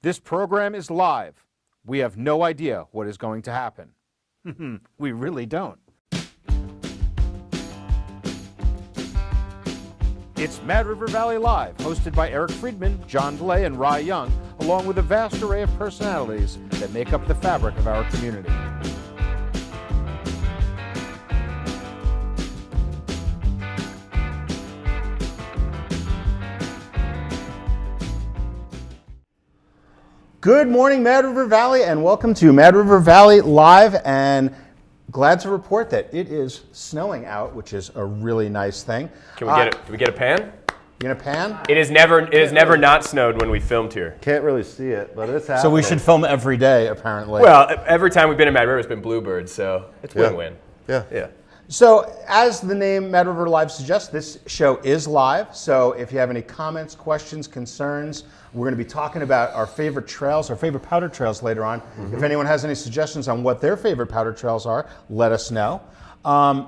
This program is live. We have no idea what is going to happen. We really don't. It's Mad River Valley Live, hosted by Eric Friedman, John DeLay, and Rye Young, along with a vast array of personalities that make up the fabric of our community. Good morning, Mad River Valley, and welcome to Mad River Valley Live, and glad to report that it is snowing out, which is a really nice thing. Can we get a pan? You gonna pan? It has never not snowed when we filmed here. Can't really see it, but it's happening. So we should film every day, apparently. Well, every time we've been in Mad River, it's been bluebirds, so it's win-win. Yeah. So, as the name Mad River Live suggests, this show is live. So, if you have any comments, questions, concerns, we're going to be talking about our favorite trails, our favorite powder trails later on. If anyone has any suggestions on what their favorite powder trails are, let us know.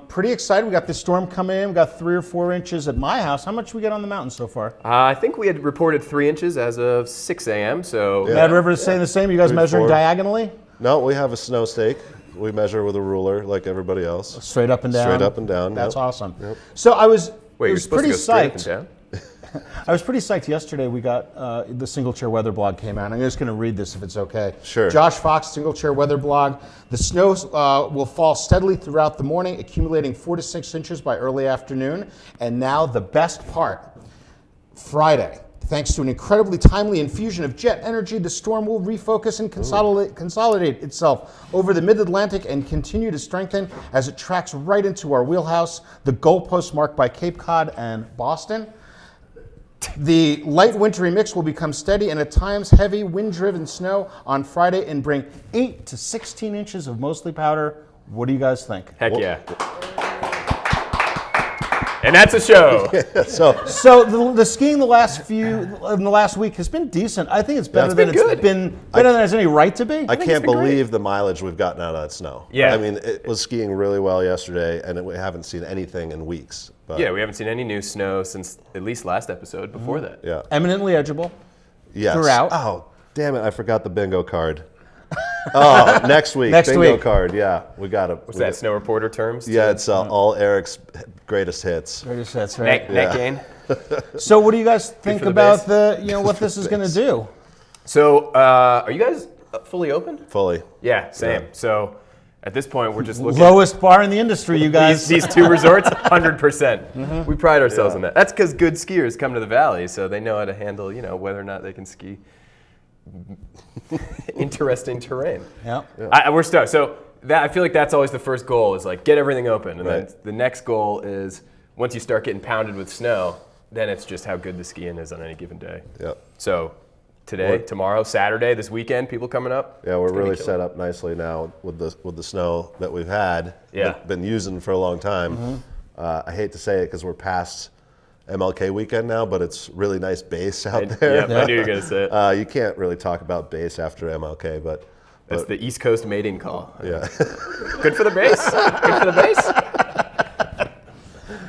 Pretty excited. We got this storm coming in. We got 3 or 4 inches at my house. How much did we get on the mountain so far? I think we had reported 3 inches as of 6 a.m. So Mad River is saying the same. You guys 3, measuring 4. diagonally? No, we have a snow stake. We measure with a ruler like everybody else. Straight up and down. Straight up and down. That's yep. awesome. Yep. So I was Wait, was you're supposed pretty to go straight up and psyched. down? I was pretty psyched yesterday. We got the Single Chair Weather blog came out. I'm just going to read this if it's okay. Sure. Josh Fox, Single Chair Weather blog. The snow will fall steadily throughout the morning, accumulating 4 to 6 inches by early afternoon. And now the best part, Friday. Thanks to an incredibly timely infusion of jet energy, the storm will refocus and consolidate itself over the mid-Atlantic and continue to strengthen as it tracks right into our wheelhouse, the goalpost marked by Cape Cod and Boston. The light wintry mix will become steady and at times heavy wind-driven snow on Friday and bring 8 to 16 inches of mostly powder. What do you guys think? Heck yeah. And that's a show. So the skiing in the last week has been decent. I think it's better than it's been better than it has any right to be. I can't believe the mileage we've gotten out of that snow. Yeah. I mean, it was skiing really well yesterday, and we haven't seen anything in weeks. But Yeah, we haven't seen any new snow since at least last episode before that. Yeah. Eminently edgeable. Yes. Throughout. Oh, damn it! I forgot the bingo card. Oh, next week. Bingo card. Yeah, we got it. What's that, snow reporter terms? Yeah, it's all Eric's greatest hits. Greatest hits, right? Neck gain. So what do you guys think for the about base. what this is going to do? So are you guys fully open? Fully. Yeah, same. So at this point, we're just looking Lowest bar in the industry, you guys. these 2 resorts, 100%. We pride ourselves on that. That's because good skiers come to the valley, so they know how to handle, whether or not they can ski interesting terrain. Yeah. We're stoked. So I feel like that's always the first goal is like get everything open, and then the next goal is once you start getting pounded with snow, then it's just how good the skiing is on any given day. Yep. So today, tomorrow, Saturday, this weekend, people coming up. Yeah, we're really set up nicely now with the snow that we've had. Yeah. Been using for a long time. I hate to say it because we're past MLK weekend now, but it's really nice base out there. I knew you were going to say it. You can't really talk about base after MLK, but That's the East Coast mating call. yeah. Good for the base. Good for the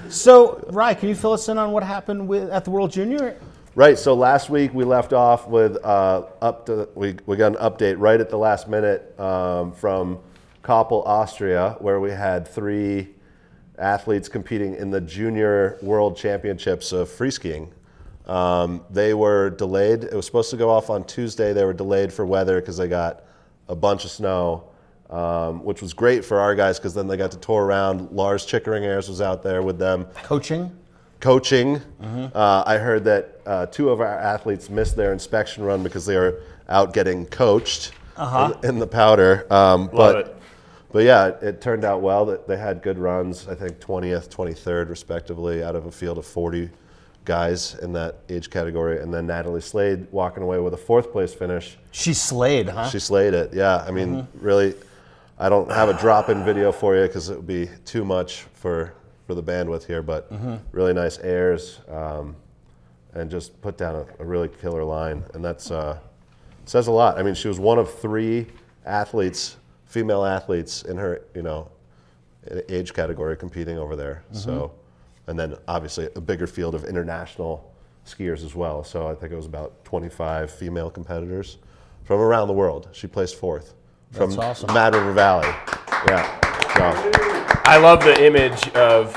base. So, Rye, can you fill us in on what happened at the World Junior? Right. So last week we left off with we got an update right at the last minute from Koppel, Austria, where we had 3 athletes competing in the Junior World Championships of free skiing. They were delayed. It was supposed to go off on Tuesday. They were delayed for weather because they got a bunch of snow, which was great for our guys because then they got to tour around. Lars Chickering-Ayers was out there with them. Coaching. I heard that 2 of our athletes missed their inspection run because they were out getting coached in the powder. Love it. But yeah, it turned out well. That they had good runs. I think 20th, 23rd, respectively, out of a field of 40 guys in that age category. And then Natalie Slade walking away with a 4th place finish. She slayed, huh? She slayed it. Yeah, I mean, really, I don't have a drop-in video for you because it would be too much for the bandwidth here. But really nice airs, and just put down a really killer line, and that's says a lot. I mean, she was one of 3 athletes. Female athletes in her, age category competing over there. So, and then obviously a bigger field of international skiers as well. So I think it was about 25 female competitors. from around the world. She placed 4th from That's awesome. Mad River Valley. Yeah. So, I love the image of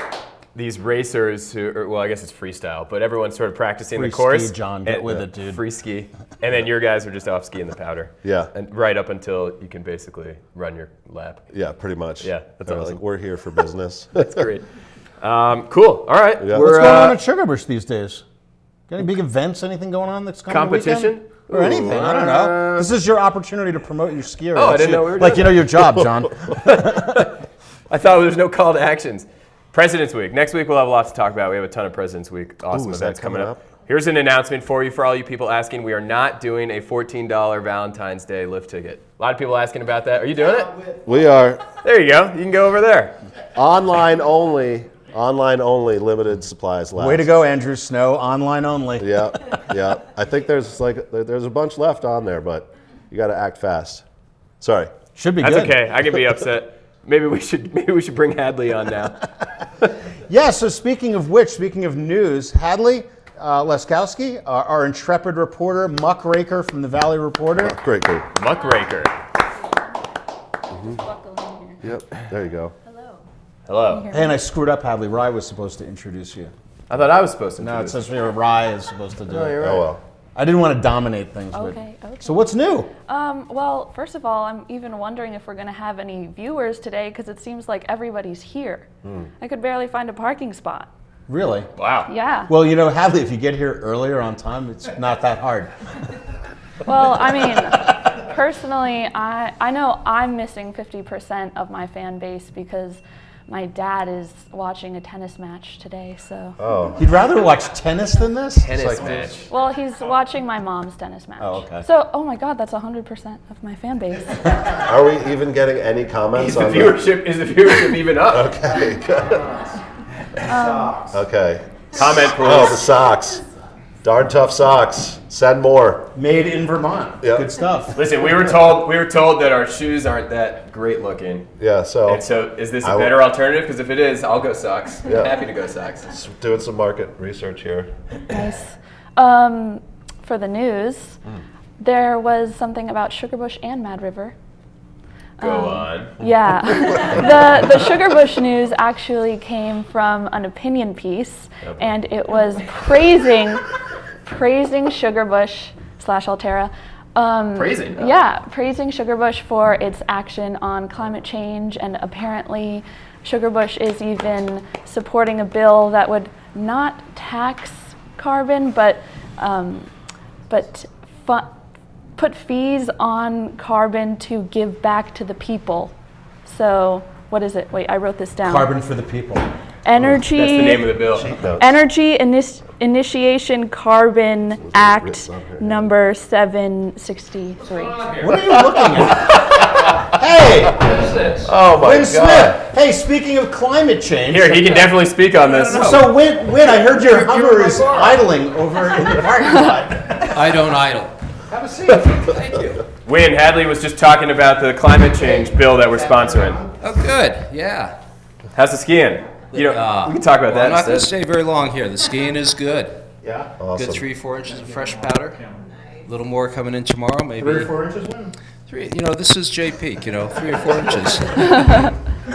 these racers well, I guess it's freestyle, but everyone's sort of practicing Free the course. ski, John. Get with it, dude. Free ski. And then your guys are just off skiing the powder. Yeah. And right up until you can basically run your lap. yeah, pretty much. Yeah, that's They're awesome. like, we're here for business. That's great. Cool. All right. Yeah. What's going on at Sugarbush these days? Got any big events? Anything going on that's coming? Competition? Or anything? I don't know. This is your opportunity to promote your skier. Oh, I didn't know we were like doing your job, John. I thought there was no call to actions. President's Week. Next week we'll have lots to talk about. We have a ton of President's Week awesome is that events coming coming up. Here's an announcement for you, for all you people asking. We are not doing a $14 Valentine's Day lift ticket. A lot of people asking about that. Are you doing it? We are There you go. You can go over there. online only, limited supplies left. Way to go, Andrew Snow. Online only. Yeah, yeah. I think there's a bunch left on there, but you got to act fast. Sorry. Should be That's good. okay. I can be upset. Maybe we should bring Hadley on now. Yeah, so speaking of which, speaking of news, Hadley Leskowski, our intrepid reporter, muckraker from the Valley Reporter. Great, great. Muckraker. Buckle in here. Yep, there you go. Hello. Hello. Hey, and I screwed up, Hadley. Rye was supposed to introduce you. I thought I was supposed to. No, it introduce says here Rye is supposed to do it. you're right. Oh, well. I didn't want to dominate things. Okay, But, okay. So what's new? Well, first of all, I'm even wondering if we're going to have any viewers today because it seems like everybody's here. I could barely find a parking spot. Really? Wow. Yeah. Well, you know, Hadley, if you get here earlier on time, it's not that hard. Well, I mean, personally, I know I'm missing 50% of my fan base because my dad is watching a tennis match today, so. Oh, You'd rather watch tennis than this? Tennis match. Well, he's watching my mom's tennis match. Oh, okay. So, oh my God, that's 100% of my fan base. are we even getting any comments Is the on viewership even up? Okay, good. Okay. Comment, please. Oh, the socks. Darn tough socks. Send more. Made in Vermont. Yep. Good stuff. Listen, we were told that our shoes aren't that great looking. Yeah, so And so, is this I a will- better alternative? Because if it is, I'll go socks. Yeah. Happy to go socks. just doing some market research here. Nice. For the news, there was something about Sugarbush and Mad River. Go on. Yeah. the Sugarbush news actually came from an opinion piece, and it was praising Sugarbush / Altera. Praising. Huh? Yeah, praising Sugarbush for its action on climate change, and apparently Sugarbush is even supporting a bill that would not tax carbon, but put fees on carbon to give back to the people. So what is it? Wait, I wrote this down. Carbon for the people. Energy. That's the name of the bill. Notes. Energy Initiation Carbon Act number 763. What are you looking at? Hey! Oh my Win God. Smith! Hey, speaking of climate change. Here, he can definitely speak on this. So, Win, I heard your Hummer is idling over in the parking lot. I don't idle. Have a seat. Thank you. Win, Hadley was just talking about the climate change bill that we're sponsoring. Oh, good. Yeah. How's the skiing? We can talk about Well, I'm not that going to instead. stay very long here. The skiing is good. Yeah. Awesome. Good 3-4 inches of fresh powder. A little more coming in tomorrow, maybe. 3 or 4 inches, Win? 3. You know, this is J Peak. 3 or 4 inches.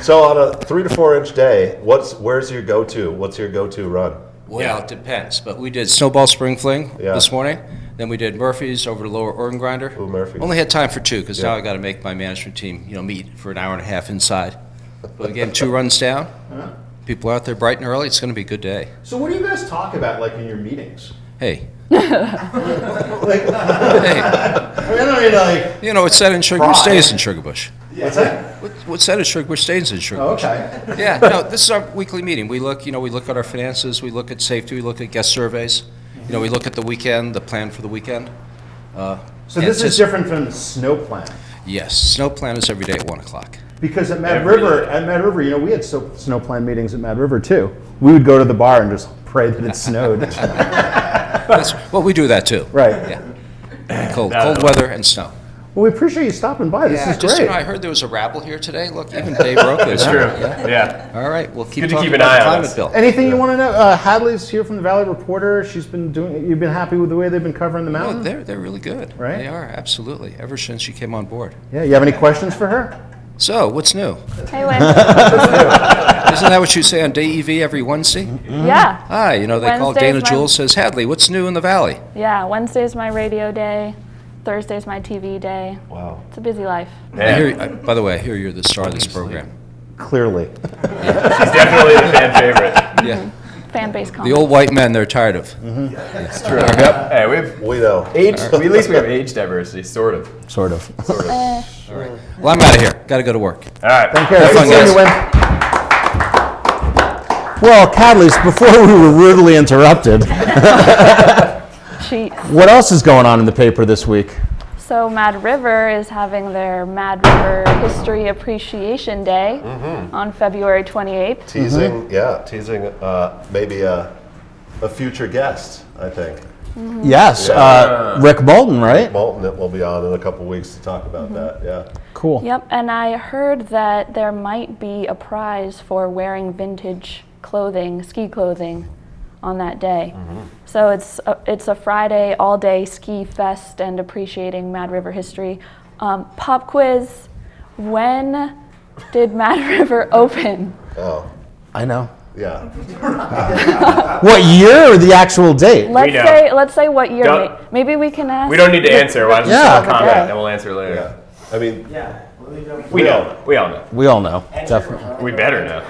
So on a 3 to 4 inch day, where's your go-to? What's your go-to run? Well, it depends. But we did snowball spring fling Yeah. this morning. Then we did Murphy's over the lower organ grinder. Ooh, Murphy's. Only had time for 2 because Yeah. now I got to make my management team, meet for an hour and a half inside. But we gave them 2 runs down. People are out there bright and early. It's going to be a good day. So, what do you guys talk about, like, in your meetings? Hey. Like, Hey. I mean, like, What's said in Sugarbush stays in Sugarbush. what's that? What's said in Sugarbush stays in Sugarbush. Okay. Yeah, no, this is our weekly meeting. We look at our finances, we look at safety, we look at guest surveys. We look at the weekend, the plan for the weekend. So, this is different from the snow plan. Yes, snow plan is every day at 1 o'clock. Because at Mad River, we had snow plan meetings at Mad River too. We would go to the bar and just pray that it snowed. Well, we do that too. Right. Yeah. Cold weather and snow. Well, we appreciate you stopping by. This is just great. I heard there was a rabble here today. Look, even Dave Roca is True. here. Yeah. All right, we'll keep Good to talking keep an about eye the on climate us. bill. Anything you want to know? Hadley's here from the Valley Reporter. She's been doing. You've been happy with the way they've been covering the No, mountain? they're really good. Right? They are, absolutely, ever since she came on board. Yeah. You have any questions for her? So, what's new? Hey, Lynn. Isn't that what you say on DEV every Wednesday? Yeah. Hi, they call Wednesday's Dana my- Jules, says, Hadley, what's new in the Valley? Yeah, Wednesday's my radio day. Thursday's my TV day. Wow. It's a busy life. By the way, I hear you're the star of this program. Clearly. She's definitely the fan favorite. Yeah. Fan base The comment. old white men they're tired of. It's true. Yep. Hey, we have We know. age. At least we have age diversity, sort of. Sort of. Well, I'm out of here. Got to go to work. All right. Take care. Have Good fun, seeing you, guys. Win. Well, Cadleys, before we were rudely interrupted, Cheat. what else is going on in the paper this week? So Mad River is having their Mad River History Appreciation Day on February 28th. Teasing, teasing maybe a future guest, I think. Yes, Yeah. Rick Bolton, right? Moulton will be on in a couple weeks to talk about that, yeah. Cool. Yep, and I heard that there might be a prize for wearing vintage clothing, ski clothing, on that day. So it's a Friday all-day ski fest and appreciating Mad River history. Pop quiz: when did Mad River open? Oh, I know. yeah. What year or the actual date? Let's say what year. Don't- Maybe we can ask. We don't need to answer. Why don't you Yeah. just comment Okay. and we'll answer later. Yeah. I mean, We know. We all know. We all know, definitely. We better know.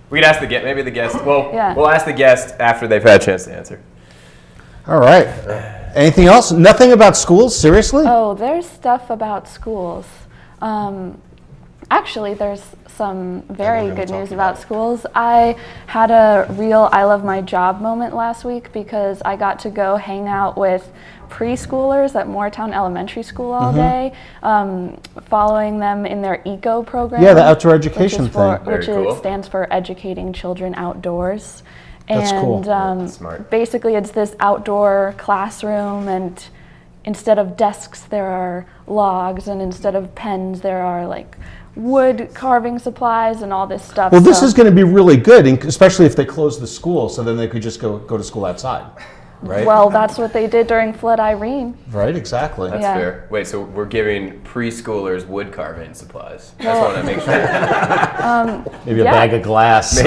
We could ask the guest. Maybe the guest. Well, Yeah. we'll ask the guest after they've had a chance to answer. All right. Anything else? Nothing about schools? Seriously? Oh, there's stuff about schools. Actually, there's some very good news about schools. I had a real I love my job moment last week because I got to go hang out with preschoolers at Moortown Elementary School all day, following them in their ECO program. Yeah, the outdoor education thing. Very cool. Stands for Educating Children Outdoors. That's and cool. Smart. Basically, it's this outdoor classroom, and instead of desks, there are logs, and instead of pens, there are like wood carving supplies and all this stuff. Well, this So- is going to be really good, especially if they close the school, so then they could just go to school outside, right? Well, that's what they did during Flood Irene. Right, exactly. That's Yeah. fair. Wait, so we're giving preschoolers wood carving supplies. I just want to make sure. Maybe a yeah. bag of glass.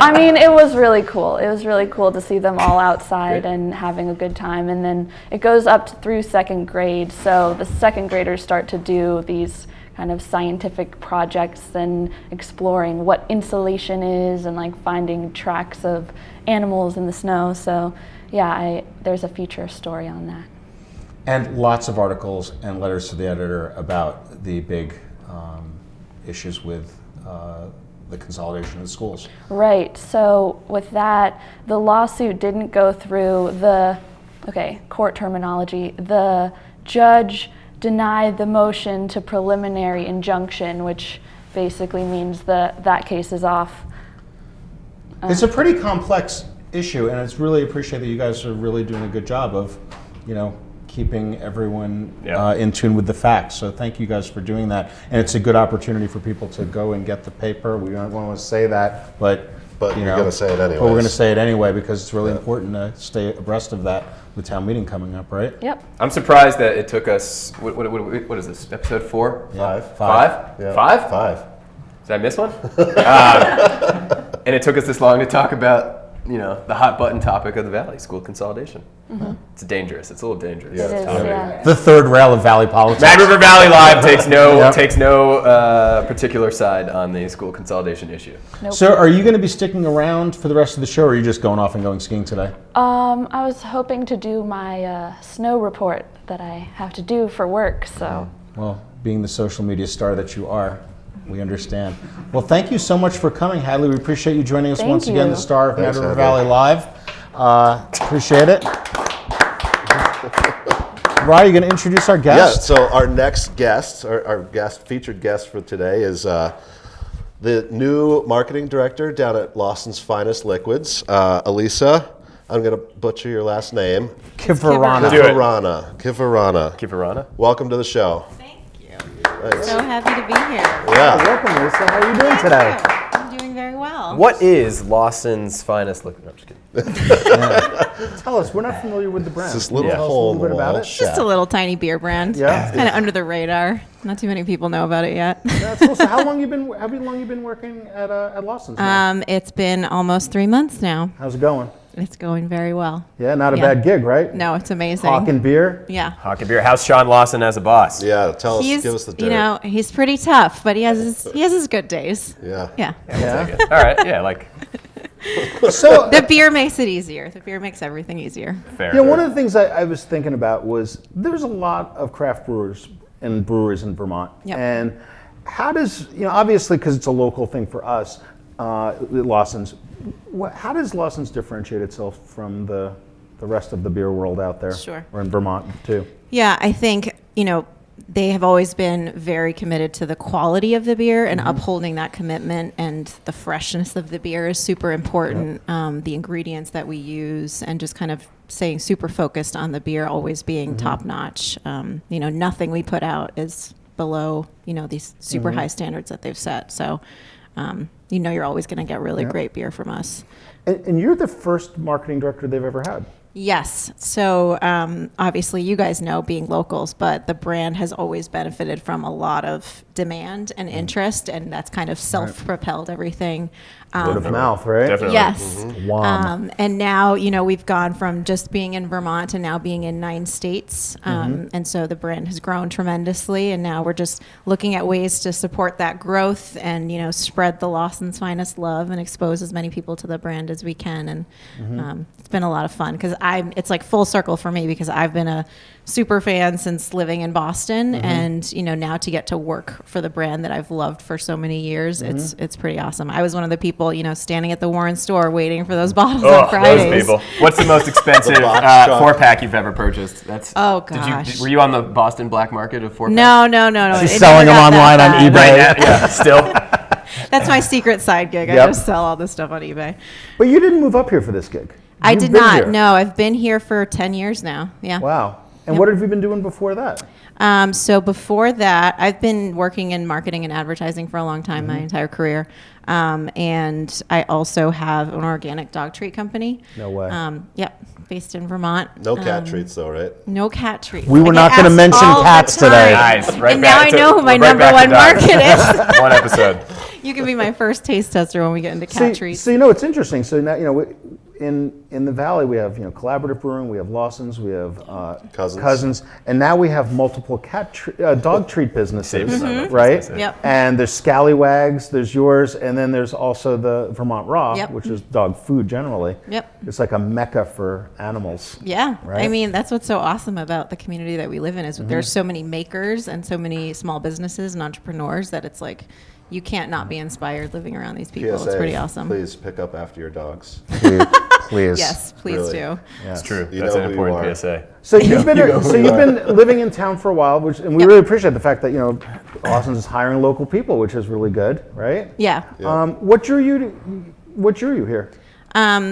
I mean, it was really cool. It was really cool to see them all outside and having a good time. And then it goes up through second grade. So the second graders start to do these kind of scientific projects and exploring what insulation is and like finding tracks of animals in the snow. So yeah, there's a future story on that. And lots of articles and letters to the editor about the big issues with the consolidation of schools. Right. So with that, the lawsuit didn't go through court terminology. The judge denied the motion to preliminary injunction, which basically means that case is off. It's a pretty complex issue, and it's really appreciated that you guys are really doing a good job of, keeping everyone in tune with the facts. So thank you guys for doing that. And it's a good opportunity for people to go and get the paper. We don't want to say that, but But you're going to say it anyway. But we're going to say it anyway because it's really important to stay abreast of that with town meeting coming up, right? Yep. I'm surprised that it took us. What is this? Episode 4? Five. Yeah. 5? 5. Did I miss one? And it took us this long to talk about, the hot button topic of the Valley, school consolidation. It's dangerous. It's a little dangerous. Yeah. It is, yeah. The third rail of Valley politics. Mad River Valley Live takes no Yep. takes no particular side on the school consolidation issue. Nope. So are you going to be sticking around for the rest of the show, or are you just going off and going skiing today? I was hoping to do my snow report that I have to do for work, so. Well, being the social media star that you are, we understand. Well, thank you so much for coming, Hadley. We appreciate you joining us Thank once again, you. the star of Mad Thanks, River Hadley. Valley Live. Appreciate it. Ryan, you going to introduce our Yeah, guest? so our next guest, our featured guest for today is the new marketing director down at Lawson's Finest Liquids, Elisa I'm going to butcher your last name. Kivarana. Do it. Kivarana. Kivarana. Welcome to the show. Thank you. Nice. So happy to be here. Yeah. Welcome, Lisa. How are you doing today? I'm doing very well. What is Lawson's finest liquor? No, I'm just kidding. Tell us. We're not familiar with the brand. It's this little Tell us hole a little bit in the about wall. it. Just a little tiny beer brand. Yeah. It's kind of under the radar. Not too many people know about it yet. That's cool. So how long you been working at Lawson's now? It's been almost 3 months now. How's it going? It's going very well. Yeah, not a Yeah. bad gig, right? No, it's amazing. Hawking beer. Yeah. Hockey beer. How's Sean Lawson as a boss? Yeah, tell us, He's, give us the dirt. you know, he's pretty tough, but he has his good days. Yeah. Yeah. Yeah. All right. Yeah, like So The beer makes it easier. The beer makes everything easier. fair. yeah, one of the things I was thinking about was there's a lot of craft brewers and breweries in Vermont, Yep. and how does obviously because it's a local thing for us, Lawson's. How does Lawson's differentiate itself from the rest of the beer world out there? Sure. Or in Vermont too. Yeah, I think, they have always been very committed to the quality of the beer and upholding that commitment, and the freshness of the beer is super important. The ingredients that we use, and just kind of staying super focused on the beer always being top notch. Nothing we put out is below, these super high standards that they've set. So, you're always going to get really great beer from us. And you're the first marketing director they've ever had. Yes. So obviously, you guys know, being locals, but the brand has always benefited from a lot of demand and interest, and that's kind of self-propelled everything. Word of mouth, right? Definitely. Yes. Wom. And now, we've gone from just being in Vermont to now being in 9 states. And so the brand has grown tremendously. And now we're just looking at ways to support that growth and, spread the Lawson's finest love and expose as many people to the brand as we can. And it's been a lot of fun because it's like full circle for me, because I've been a super fan since living in Boston. And, now to get to work for the brand that I've loved for so many years, it's pretty awesome. I was one of the people, standing at the Warren store waiting for those bottles on Fridays. Those people. What's the most expensive box shop. 4-pack you've ever purchased? Oh, gosh. Were you on the Boston black market of 4-packs? No. She's It selling them never got online that on bad. eBay. Yeah, still. That's my secret side gig. I Yep. just sell all this stuff on eBay. But you didn't move up here for this gig. I You've did been not. here. No, I've been here for 10 years now. Yeah. Wow. And what have you been doing before that? So before that, I've been working in marketing and advertising for a long time, my entire career. And I also have an organic dog treat company. No way. Yep, based in Vermont. No cat treats, though, right? No cat treats. We were I not get gonna asked mention all the cats today. time. Nice. Right And back now I to- know who my right number back to one dogs. market is. One episode. You can be my first taste tester when we get into cat treats. So it's interesting. So now in the valley we have collaborative brewing, we have Lawson's, we have Cousins, and now we have multiple dog treat businesses, right? Yep. And there's Scallywags, there's yours, and then there's also the Vermont Raw, Yep. which is dog food generally. Yep. It's like a mecca for animals. Yeah, Right? I mean, that's what's so awesome about the community that we live in, is there's so many makers and so many small businesses and entrepreneurs that it's like you can't not be inspired living around these people. PSA, It's pretty awesome. Please pick up after your dogs. Please. Yes, please Really. do. It's true. You That's know an who you important are. PSA. So you've been living in town for a while, and we really appreciate the fact that Lawson's is hiring local people, which is really good, right? Yeah. What drew you here?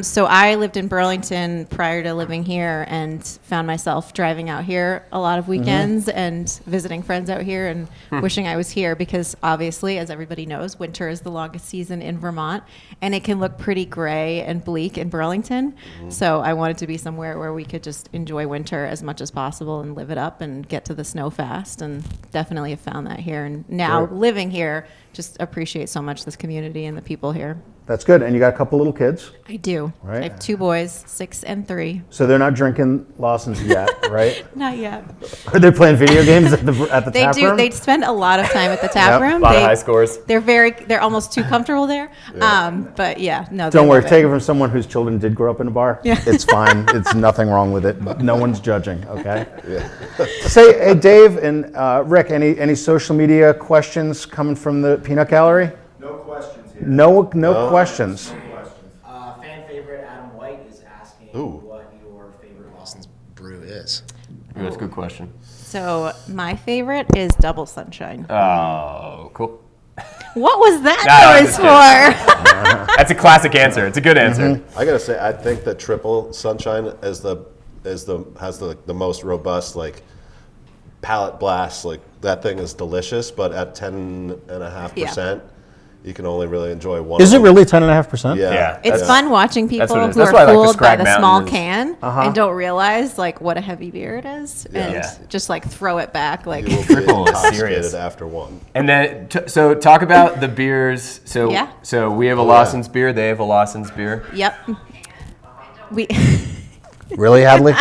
So I lived in Burlington prior to living here, and found myself driving out here a lot of weekends and visiting friends out here, and wishing I was here, because obviously, as everybody knows, winter is the longest season in Vermont, and it can look pretty gray and bleak in Burlington. So I wanted to be somewhere where we could just enjoy winter as much as possible and live it up and get to the snow fast, and definitely have found that here. And now living here, just appreciate so much this community and the people here. That's good. And you got a couple little kids, I do. Right. I have 2 boys, 6 and 3. so they're not drinking Lawson's yet, right? Not yet. Are they playing video games at the They tap do. room? They spend a lot of time at the tap Yep. room. A lot of They- high scores. They're almost too comfortable there. But yeah, no. Don't they worry. love Take it from someone whose children did grow up in a bar. Yeah. It's fine. It's nothing wrong with it. No one's judging. Okay. Say, hey, Dave and Rick, any social media questions coming from the Peanut Gallery? No questions here. No questions. Fan favorite Adam White is asking Ooh. what your favorite Lawson's Brew is. Ooh, that's a good question. So my favorite is Double Sunshine. Oh, cool. What was that No, I'm noise just for? That's a classic answer. It's a good answer. I gotta say, I think the triple sunshine has the most robust like palate blast. Like that thing is delicious, but at 10.5%, you can only really enjoy one. Is of it them. really 10.5%? Yeah. It's fun watching people what it is. who That's are why I like the fooled by Scrag the small Mountain. can and don't realize like what a heavy beer it is, and Yeah. just like throw it back. Like You will be Triple is intoxicated serious. after one. And then, so talk about the beers. So, Yeah. so we have a Lawson's beer. They have a Lawson's beer. yep. We Really, Hadley? I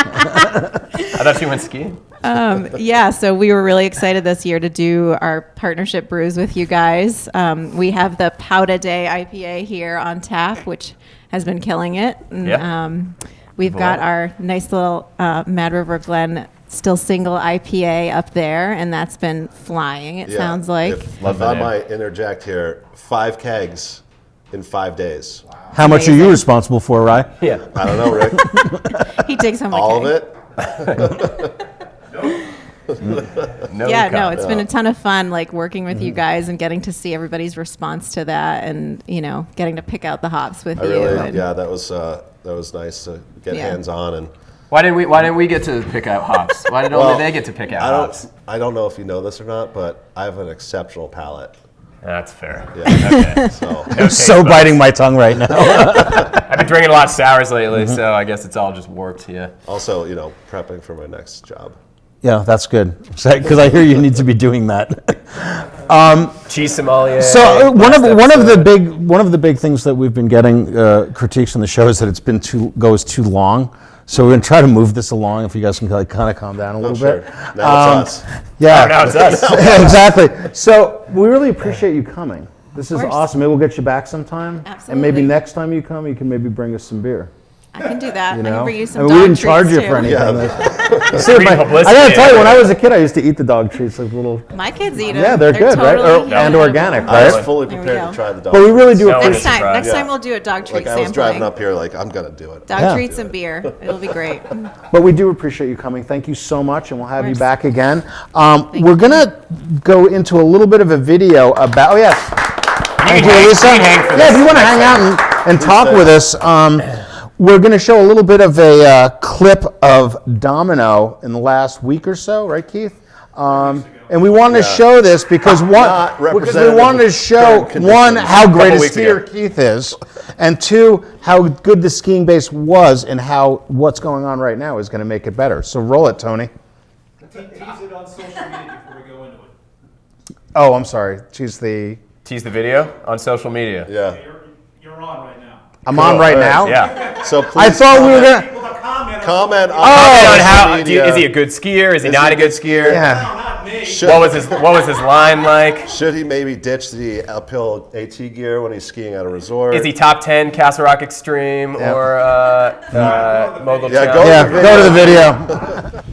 thought you went skiing. yeah, so we were really excited this year to do our partnership brews with you guys. We have the Powder Day IPA here on tap, which has been killing it. And, Yeah. we've got our nice little Mad River Glen still single IPA up there, and that's been flying, it sounds like. If Love the I name. might interject here, 5 kegs in 5 days. How much are you responsible for, Rye? Yeah. I don't know, Rick. He takes home a All keg. of it. No. Yeah, no, comment. it's been a ton of fun, like working with you guys and getting to see everybody's response to that, and getting to pick out the hops with I you. really, and- yeah, that was nice to get Yeah. hands on and. Why didn't we get to pick out hops? Why did only they get to pick out hops? I don't know if you know this or not, but I have an exceptional palate. That's fair. Yeah. Okay. So So biting my tongue right now. I've been drinking a lot of sours lately, so I guess it's all just warped. Yeah. also, prepping for my next job. Yeah, that's good. Because I hear you need to be doing that. Cheese sommelier. So one of episode. the big things that we've been getting critiques on the show is that it's been goes too long. So we're gonna try to move this along. If you guys can kind of calm down a little Sure. bit. Now it's us. Yeah. Oh, now it's us. Yeah, exactly. So we really appreciate you coming. This is course. awesome. Maybe we'll get you back sometime. And maybe Absolutely. next time you come, you can maybe bring us some beer. I can do that. You I know? can bring you some I mean, dog we didn't charge treats, you for too. anything. Free I publicity. gotta tell you, when I was a kid, I used to eat the dog treats like little. My kids eat them. Yeah, they're good, right? totally And edible. organic, I was right? fully There we prepared go. to try the dog. But we really do No, appreciate. Next time, Surprise. next time we'll do a dog treat Like I sampling. was driving up here, like I'm gonna do it. Dog Yeah. treats and beer. It'll be great. But we do appreciate you coming. Thank you so much, and we'll have you course. back again. We're gonna go into a little bit of a video about. Oh yes. Thank you, Lisa. you can hang for Yeah, this if you want to next hang out and talk with us, we're going to show a little bit of a clip of Domino in the last week or so, right, Keith? And we wanted to show this because Not we representative wanted to of show current one, conditions. how great a Couple weeks skier ago. Keith is, and two, how good the skiing base was, and how what's going on right now is going to make it better. So roll it, Tony. Tease it on social media before we go into it. Oh, I'm sorry. She's the. Tease the video on social media. Yeah. You're on right now. I'm on right All right. now. Yeah. So please I thought we were gonna. People to comment. comment on On social how media. is he a good skier? Is he not a good skier? Yeah. No, not me. Should, What was his line like? should he maybe ditch the uphill AT gear when he's skiing at a resort? Is he top 10 Castle Rock Extreme or Mogul Yeah, Challenge? Yeah. Go to the video.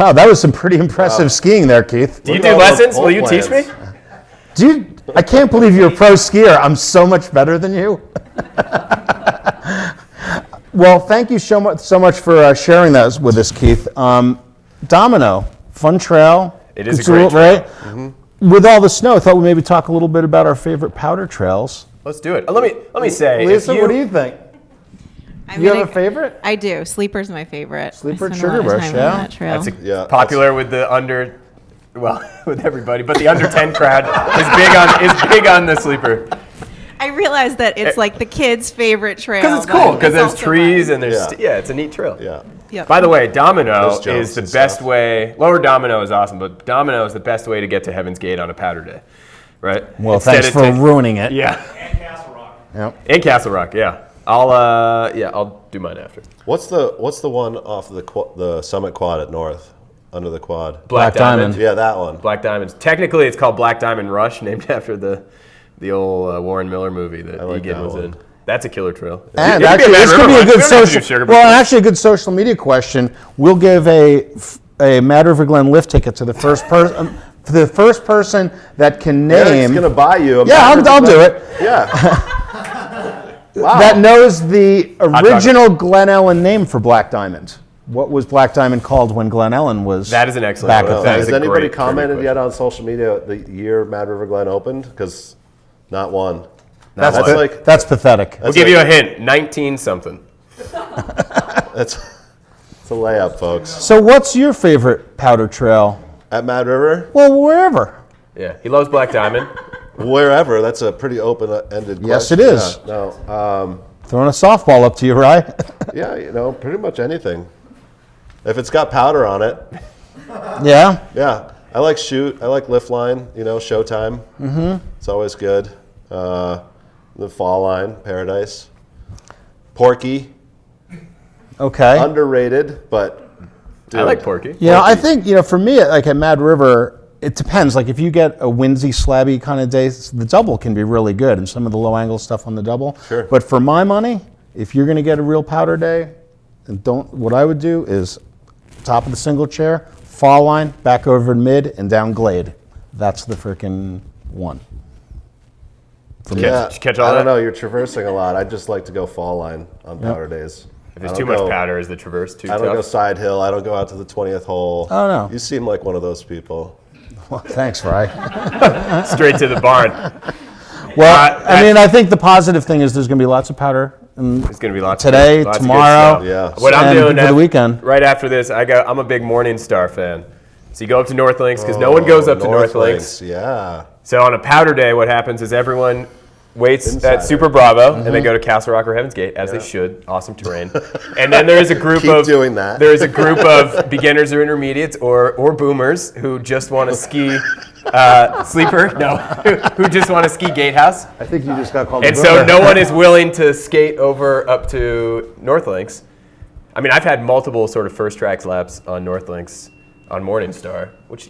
Wow, that was some pretty impressive skiing there, Keith. Do you What do about those lessons? pole Will you teach me? plans? Dude, I can't believe you're a pro skier. I'm so much better than you. Well, thank you so much for sharing that with us, Keith. Domino, fun trail. It is a It's great trail. right? Mm-hmm. With all the snow, I thought we'd maybe talk a little bit about our favorite powder trails. Let's do it. Let me say, Lisa, what do you think? I'm You gonna- have a favorite? I do. Sleeper's my favorite. Sleeper I spend a lot of Sugarbush, time on yeah. that trail. That's Yeah, popular with the under, well, with everybody, but the under 10 crowd is big on the sleeper I realize that it's like the kids' favorite trail. because it's but cool because there's also trees mine. and there's Yeah. it's a neat trail. Yeah. Yep. By the way, Domino Those jumps is the and best stuff. way. Lower Domino is awesome, but Domino is the best way to get to Heaven's Gate on a powder day, right? Well, Instead thanks of for ruining it. Yeah, And Castle Rock. Yep. in Castle Rock. Yeah, I'll do mine after. What's the one off the Summit Quad at North, under the quad? Black Diamond. Yeah, that one. Black Diamonds. Technically, it's called Black Diamond Rush, named after the old Warren Miller movie that like Egan that was one. in. That's a killer trail. And It could actually, Mad this could River be a one. good We don't have to do social. Sugar Well, Bush. actually, a good social media question. We'll give a Mad River Glen lift ticket to the first person. The first person that can Eric's name gonna buy you. Yeah, I'll do it. Yeah. that knows the talk. original Glen Ellen name for Black Diamond. What was Black Diamond called when Glen Ellen was? That is an excellent back one. at That Has is a anybody great commented trivia yet on social media the year Mad River Glen opened? Because not one. That's That's like that's pathetic. We'll give you a hint. 19 something. it's a layup, folks. So, what's your favorite powder trail? At Mad River, Well, wherever. Yeah, he loves Black Diamond. wherever. That's a pretty open-ended question. Yes, it is. Yeah, no. Throwing a softball up to you, right? Yeah, pretty much anything. If it's got powder on it, Yeah. yeah. I like shoot. I like lift line. Showtime. Mm-hmm. It's always good. The fall line, Paradise. Porky, Okay. underrated, but I like Porky. I think, for me, like at Mad River, it depends. Like if you get a windy, slabby kind of day, the double can be really good and some of the low angle stuff on the double. Sure. But for my money, if you're going to get a real powder day, what I would do is top of the single chair, fall line, back over mid, and down glade. That's the freaking one. Yeah, Did you catch all I that? don't know. You're traversing a lot. I just like to go fall line on powder days. If there's I too don't much go- powder, is the traverse too I don't go tough? side hill. I don't go out to the 20th hole. Oh, no. You seem like one of those people. Well, thanks, Rye. Straight to the barn. Well, I think the positive thing is there's going to be lots of powder. There's going to be lots Today, of lots tomorrow, of good stuff. Yeah. What I'm and doing for the weekend. right after this, I'm a big Morning Star fan. So you go up to North Links because no one goes up to North Links. Yeah. So on a powder day, what happens is everyone waits Insider. at Super Bravo and they go to Castle Rock or Heaven's Gate, as they should. Awesome terrain. And then there is a group Keep of doing that. There is a group of beginners or intermediates or boomers who just want to ski sleeper. No, who just want to ski gatehouse. I think you just got called And a so boomer. no one is willing to skate over up to North Links. I mean, I've had multiple sort of first tracks laps on North Links on Morning Star, which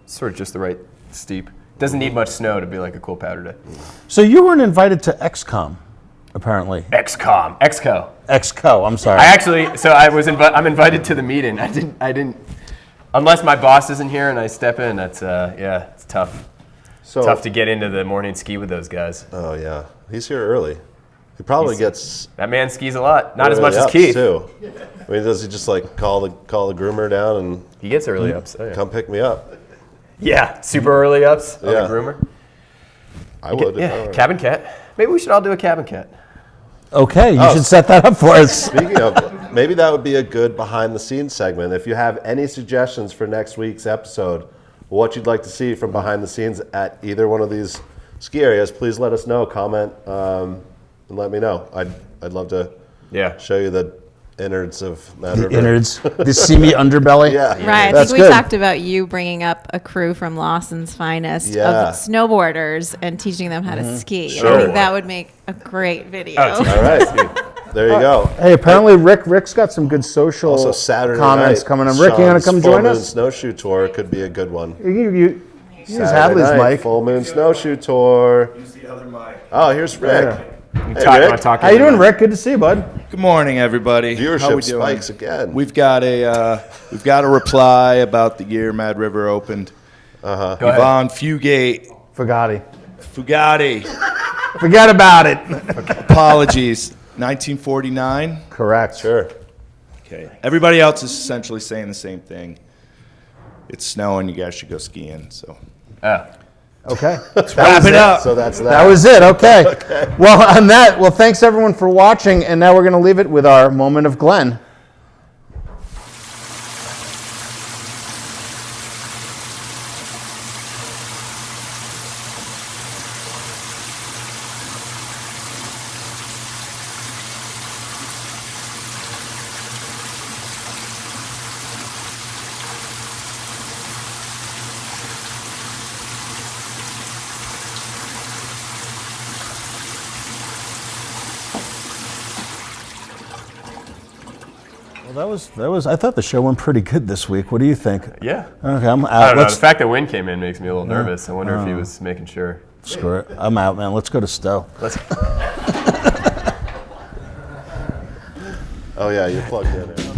sort of just the right steep. Doesn't need much snow to be like a cool powder day. So you weren't invited to XCOM, apparently. XCO, I'm sorry. I'm invited to the meeting. I didn't, unless my boss isn't here and I step in, that's, it's tough. So, Tough to get into the morning ski with those guys. Oh, yeah. He's here early. He probably gets That man skis a lot. Not as early much as ups, Keith. too. I mean, does he just like call the groomer down and He gets early ups. Oh, yeah. come pick me up? Yeah, super early ups on Yeah. the groomer. I would. if I Yeah, were- cabin cat. Maybe we should all do a cabin cat. Okay, you should set that up for us. Speaking of, maybe that would be a good behind the scenes segment. If you have any suggestions for next week's episode, what you'd like to see from behind the scenes at either one of these ski areas, please let us know. Comment and let me know. I'd love to Yeah. show you the innards of Mad The River. innards, the seamy underbelly. Yeah. Right. I That's think we good. talked about you bringing up a crew from Lawson's Finest Yeah. of snowboarders and teaching them how to ski. And I Sure. think that would make a great video. All right. There you go. Hey, apparently Rick's got some good social Also, Saturday comments night, coming on. Rick, you want to Sean's come join Full Moon us? Snowshoe tour could be a good one. You use Saturday Hadley's night, mic. Full Moon Snowshoe tour. Use the other mic. Oh, here's Rick. Yeah. Hey, Rick. How you doing, Rick? Good to see you, bud. Good morning, everybody. How we Viewership doing? spikes again. We've got a reply about the year Mad River opened. Yvonne Fugate. Fugatti. Forget about it. Apologies. 1949. Correct. Sure. Okay. Everybody else is essentially saying the same thing. It's snowing. You guys should go skiing. So. Okay. Wrap it up. So that's that. That was it. Okay. Well, on that, thanks everyone for watching, and now we're going to leave it with our moment of Glen. Well, that was. I thought the show went pretty good this week. What do you think? Yeah. Okay, I'm out. I don't know. The fact that wind came in makes me a little nervous. I wonder if he was making sure. Screw it. I'm out, man. Let's go to Stowe. Oh yeah, you're plugged in.